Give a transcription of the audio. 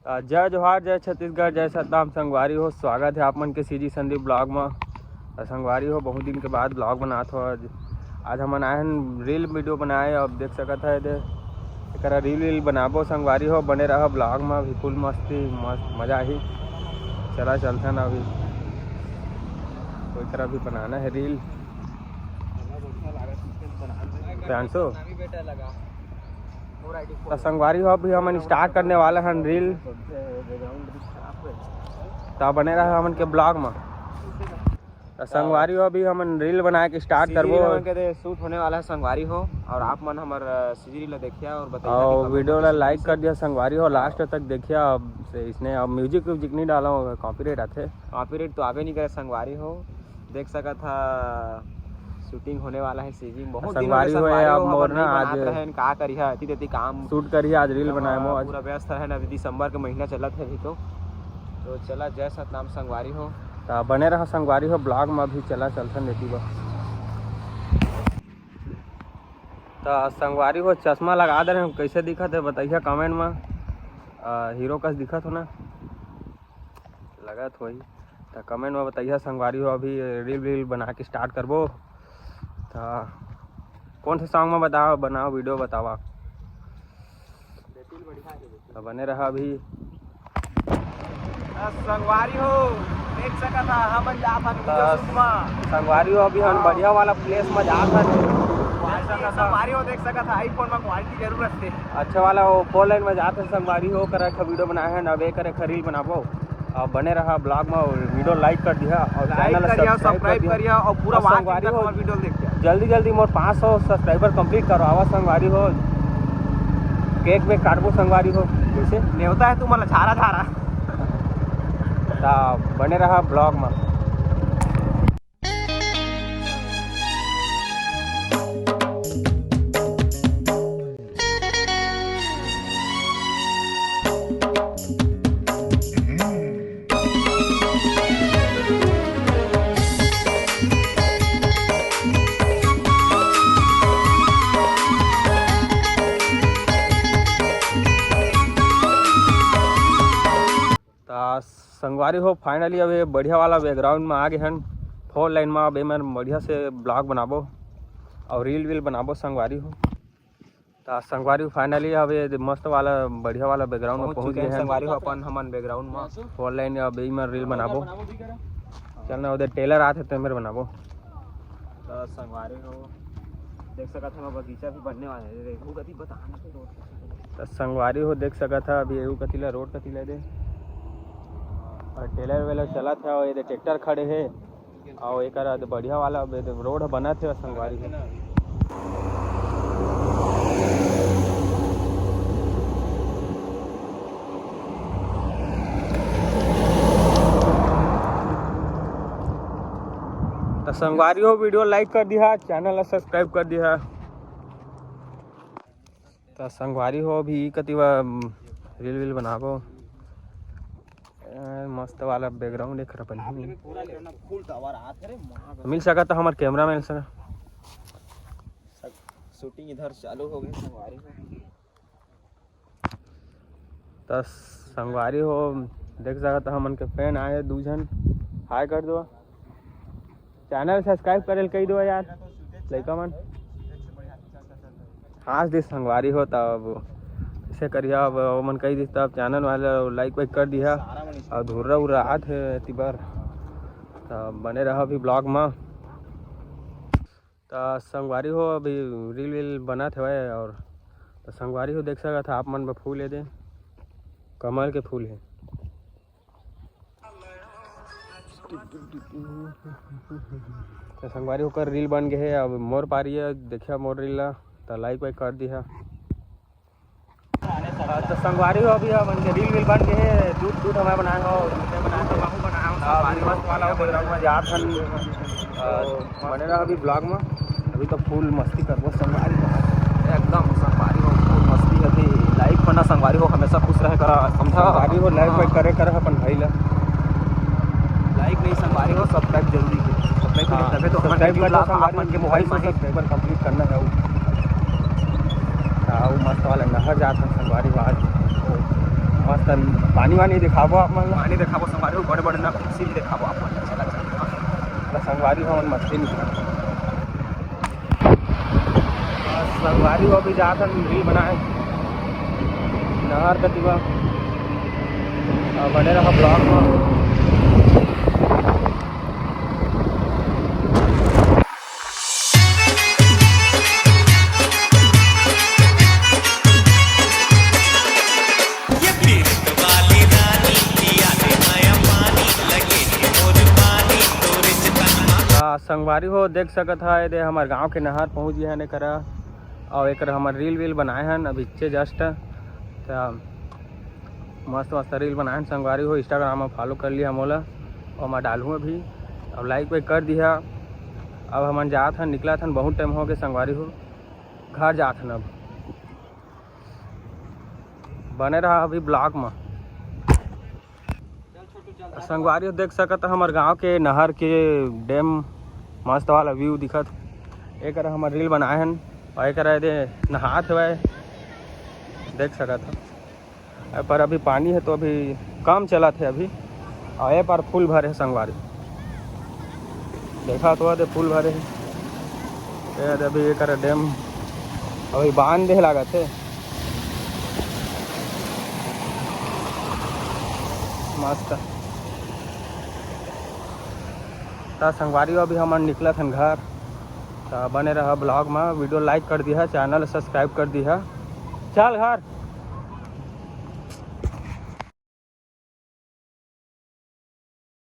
जय जोहार, जय छत्तीसगढ़, जय सतनाम। संगवारी हो, स्वागत है आप मन के सीजी संदीप ब्लॉग में। संगवारी हो, बहुत दिन के बाद ब्लॉग बनात हो। आज हम आए हैं रील वीडियो बनाए। अब देख सकत है एक रील बनाबो। संगवारी हो, बने रहा ब्लॉग में भी। फुल मस्ती मज़ा ही चलते हैं ना। अभी कोई तरह भी बनाना है रील। तो संगवारी हो, अभी हम स्टार्ट करने वाले हैं रील। तो बने रहा हमन के ब्लॉग में। तो संगवारी हो, अभी हम रील बना के स्टार्ट करबो। शूट होने वाला है संगवारी हो, और आप मन हमार सीजी रील देखिए और बताइए। और वीडियो ला लाइक कर दिया संगवारी हो, लास्ट तक देखिए। अब से इसने अब म्यूजिक नहीं डाला होगा, कॉपीराइट आते। कॉपीराइट तो आवे नहीं करे। संगवारी हो देख सका था, शूटिंग होने वाला है सीजी। बहुत संगवारी हो अब मोर ना आज का करिया अति काम शूट करिए। आज रील बनाए मो आज पूरा व्यस्त है ना। दिसंबर का महीना चलत है अभी तो चला। जय सतनाम संगवारी हो। तो बने रहा संगवारी हो ब्लॉग में। अभी चलते देती बा। तो संगवारी हो, चश्मा लगा दे रहे हैं। कैसे दिखत है बताइए कमेंट में। हीरो का दिखत हो ना, लगत हो। तो कमेंट में बताइए संगवारी हो। अभी रील बना के स्टार्ट करबो। तो कौन से सॉन्ग में बनाओ वीडियो बतावा। तो बने रहा अभी। संगवारी हो देख सका था हम संगवारी हो, अभी हम बढ़िया वाला प्लेस में जा था। संगवारी हो देख सका था, आईफोन में क्वालिटी जरूरत है अच्छा वाला। वो 4 लाइन में जाते संगवारी हो। करे वीडियो बनाए हैं, अब एक करे रील बनाबो। और बने रहा ब्लॉग में। वीडियो लाइक कर दिया और चैनल सब्सक्राइब करिए और पूरा संगवारी हो वीडियो देखिए। जल्दी मोर 500 सब्सक्राइबर कंप्लीट करवावा संगवारी हो। केक में काटबो संगवारी हो। जैसे न्योता है तू मतलब झारा बने रहा ब्लॉग में। संगवारी हो फाइनली अब बढ़िया वाला बैकग्राउंड में आ गए हैं 4 लाइन में। अब मैं बढ़िया से ब्लॉग बनाबो और रील बनाबो संगवारी हो। तो संगवारी हो फाइनली अब मस्त वाला बढ़िया वाला बैकग्राउंड में पहुंच गए हैं संगवारी हो। अपन हमन बैकग्राउंड में 4 लाइन। अब मैं रील बनाबो। चलना उधर टेलर आते तो मेरे बनाबो। तो संगवारी हो देख सका था, बगीचा भी बनने वाला है। तो संगवारी हो देख सका था, अभी एहू कतीला रोड कतीला दे और टेलर वेलर चला था। और ये ट्रैक्टर खड़े है और एक बढ़िया वाला रोड बना थे संगवारी है। तो संगवारी हो, वीडियो लाइक कर दिया, चैनल सब्सक्राइब कर दिया। तो संगवारी हो अभी कतीवा रील बनाबो। मस्त वाला बैकग्राउंड एक मिल सका था हमारे कैमरा मैन से। शूटिंग इधर चालू हो गई संगवारी हो। तो संगवारी हो देख सका था हमन के फैन आए 2 जन। हाय कर दो, चैनल सब्सक्राइब करे कही दो यार लड़का मन। हाँ दे संगवारी हो। तब ऐसे करिए। अब मन कही दी तब चैनल वाले लाइक वाइक कर दिया और धुर्रा उर्रा आत है तिबार। तो बने रहा अभी ब्लॉग में। तो संगवारी हो अभी रील बना थे। और तो संगवारी हो देख सका था आप मन में फूल है दे, कमल के फूल है। तो संगवारी होकर रील बन गए है। अब मोर पा रही है, देखिए मोर रील ला। तो लाइक वाइक कर दिया। तो संगवारी हो अभी हम रील बन गए है। दूध हमें बनाए हो, वाला बने रहा अभी ब्लॉग में। अभी तो फुल मस्ती करबो संगवारी हो एकदम। संगवारी हो फुल मस्ती है। लाइक करना संगवारी हो, हमेशा खुश रहे करा समझा। संगवारी हो लाइक वाइक करे अपन भाई ला। लाइक नहीं संगवारी हो सब्सक्राइब जरूरी है। सब्सक्राइब तो अपन के मोबाइल में सब्सक्राइबर कंप्लीट करना है। मस्त वाला नहर जाता संगवारी आज। मस्त पानी वानी दिखाबो आप मन ला। पानी देखाबो संगवारी हो, बड़े बड़े ना खुशी भी देखाबो आप मन ला। चला चला संगवारी हो मस्ती निकला संगवारी हो अभी जात हन रील बनाए नहर कतिबा बने रहा ब्लॉग में। संगवारी हो देख सकत है दे हमारे गांव के नहर पहुंच गए हैं करा और एक हमारे रील वील बनाए हैं अभी जस्ट तो मस्त मस्त रील बनाए हैं संगवारी हो। इंस्टाग्राम में फॉलो कर लिया मोला और मैं डालूँ अभी अब लाइक वाइक कर दिया। अब हम जात हन निकला था बहुत टाइम हो गए संगवारी हो घर जात हन अब बने रहा अभी ब्लॉग में। संगवारी हो देख सकत हमारे गांव के नहर के डैम मस्त वाला व्यू दिखत। एक हमारे रील बनाए हैं और एक दे नहात हुए देख सकत है पर अभी पानी है तो अभी काम चला थे अभी और ये पर फूल भरे है संगवारी देखा तो दे फूल भरे है अभी एक डैम अभी बांध दे लागत है मस्त। तो संगवारी अभी हम निकला था घर तो बने रहा ब्लॉग में वीडियो लाइक कर दिया चैनल सब्सक्राइब कर दिया चल घर।